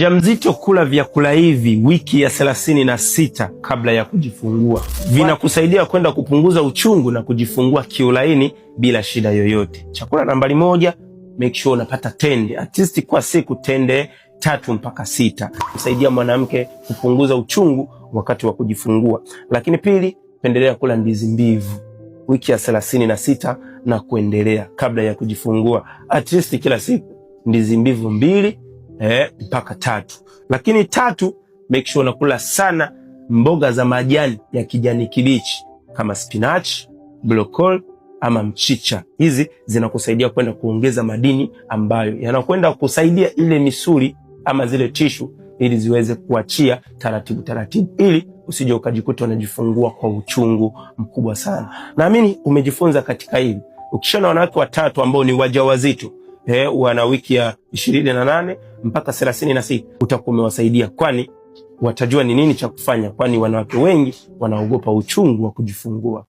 Mjamzito kula vyakula hivi wiki ya 36 kabla ya kujifungua. Vinakusaidia kwenda kupunguza uchungu na kujifungua kiulaini bila shida yoyote. Chakula nambari 1, make sure unapata tende. At least kwa siku tende 3 mpaka 6. Kusaidia mwanamke kupunguza uchungu wakati wa kujifungua. Lakini pili, pendelea kula ndizi mbivu wiki ya 36 na kuendelea kabla ya kujifungua. At least kila siku ndizi mbivu 2 mpaka 3. Lakini 3, make sure unakula sana mboga za majani ya kijani kibichi kama spinach, broccoli ama mchicha. Hizi zinakusaidia kwenda kuongeza madini ambayo yanakwenda kusaidia ile misuli ama zile tishu ili ziweze kuachia taratibu taratibu, ili usije ukajikuta unajifungua kwa uchungu mkubwa sana. Naamini umejifunza katika hili. Ukishana wanawake watatu ambao ni wajawazito wana wiki ya 28 mpaka 36, utakuwa umewasaidia, kwani watajua ni nini cha kufanya, kwani wanawake wengi wanaogopa uchungu wa kujifungua.